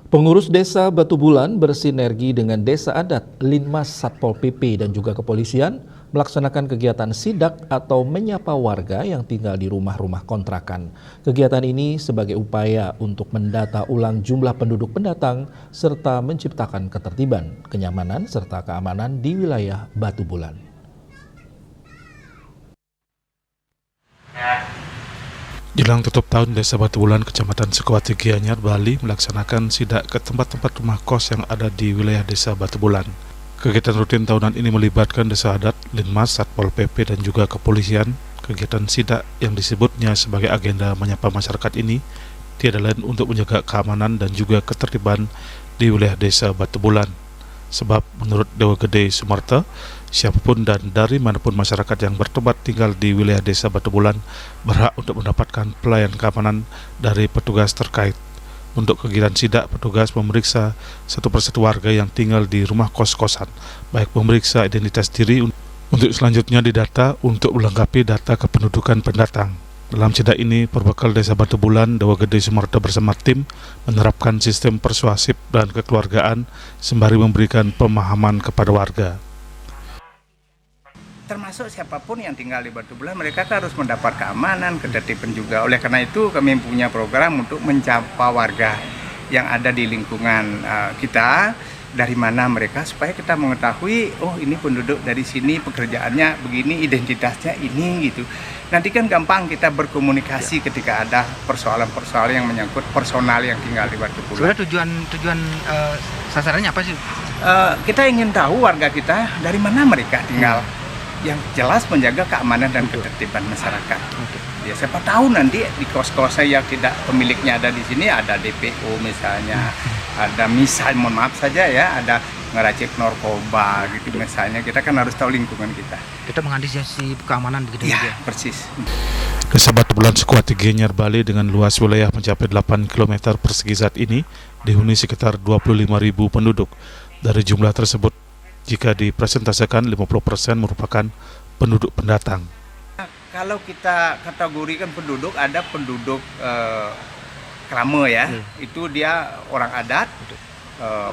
Pengurus Desa Batu Bulan bersinergi dengan Desa Adat, Linmas Satpol PP dan juga kepolisian melaksanakan kegiatan sidak atau menyapa warga yang tinggal di rumah-rumah kontrakan. Kegiatan ini sebagai upaya untuk mendata ulang jumlah penduduk pendatang serta menciptakan ketertiban, kenyamanan serta keamanan di wilayah Batu Bulan. Jelang tutup tahun, Desa Batu Bulan, Kecamatan Sukawati, Gianyar, Bali melaksanakan sidak ke tempat-tempat rumah kos yang ada di wilayah Desa Batu Bulan. Kegiatan rutin tahunan ini melibatkan Desa Adat, Linmas, Satpol PP dan juga kepolisian. Kegiatan sidak yang disebutnya sebagai agenda menyapa masyarakat ini tiada lain untuk menjaga keamanan dan juga ketertiban di wilayah Desa Batu Bulan. Sebab menurut Dewa Gede Sumarta, siapapun dan dari manapun masyarakat yang bertempat tinggal di wilayah Desa Batu Bulan berhak untuk mendapatkan pelayanan keamanan dari petugas terkait. Untuk kegiatan sidak, petugas memeriksa satu persatu warga yang tinggal di rumah kos-kosan, baik memeriksa identitas diri untuk selanjutnya didata untuk melengkapi data kependudukan pendatang. Dalam sidak ini, Perbekal Desa Batu Bulan, Dewa Gede Sumarta bersama tim menerapkan sistem persuasif dan kekeluargaan sembari memberikan pemahaman kepada warga. Termasuk siapapun yang tinggal di Batu Bulan, mereka harus mendapat keamanan, ketertiban juga. Oleh karena itu kami punya program untuk mencapa warga yang ada di lingkungan kita, dari mana mereka, supaya kita mengetahui, oh ini penduduk dari sini, pekerjaannya begini, identitasnya ini gitu. Nanti kan gampang kita berkomunikasi ketika ada persoalan-persoalan yang menyangkut personal yang tinggal di Batu Bulan. Sebenarnya tujuan sasarannya apa sih? Kita ingin tahu warga kita dari mana mereka tinggal. Yang jelas menjaga keamanan dan ketertiban masyarakat. Ya, siapa tahu nanti di kos-kosan yang tidak pemiliknya ada di sini, ada DPO misalnya, ada mohon maaf saja ya, ada ngeracik narkoba gitu misalnya. Kita kan harus tahu lingkungan kita. Kita mengantisipasi keamanan begitu ya. Ya. Persis. Desa Batu Bulan, Sukawati, Gianyar, Bali dengan luas wilayah mencapai 8 km persegi saat ini dihuni sekitar 25.000 penduduk. Dari jumlah tersebut, jika dipresentasikan 50% merupakan penduduk pendatang. Kalau kita kategorikan penduduk, ada penduduk Krame ya, itu dia orang adat,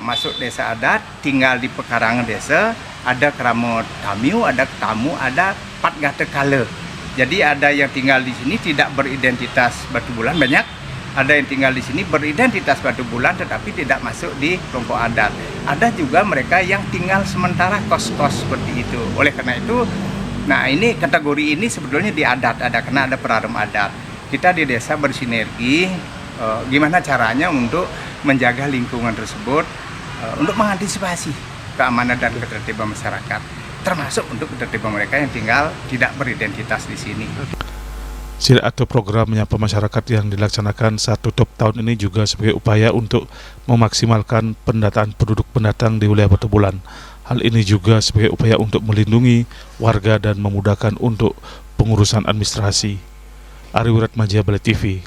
masuk desa adat, tinggal di pekarangan desa, ada Krame Tamiu, ada Tamu, ada Patgate Kale. Jadi ada yang tinggal di sini tidak beridentitas Batu Bulan banyak. Ada yang tinggal di sini beridentitas Batu Bulan tetapi tidak masuk di kelompok adat. Ada juga mereka yang tinggal sementara kos-kos seperti itu. Oleh karena itu, nah ini kategori ini sebetulnya di adat, karena ada perarum adat. Kita di desa bersinergi, gimana caranya untuk menjaga lingkungan tersebut, untuk mengantisipasi keamanan dan ketertiban masyarakat, termasuk untuk ketertiban mereka yang tinggal tidak beridentitas di sini. Sidak atau program menyapa masyarakat yang dilaksanakan saat tutup tahun ini juga sebagai upaya untuk memaksimalkan pendataan penduduk pendatang di wilayah Batu Bulan. Hal ini juga sebagai upaya untuk melindungi warga dan memudahkan untuk pengurusan administrasi. Ari Wiratmaja, Bali TV.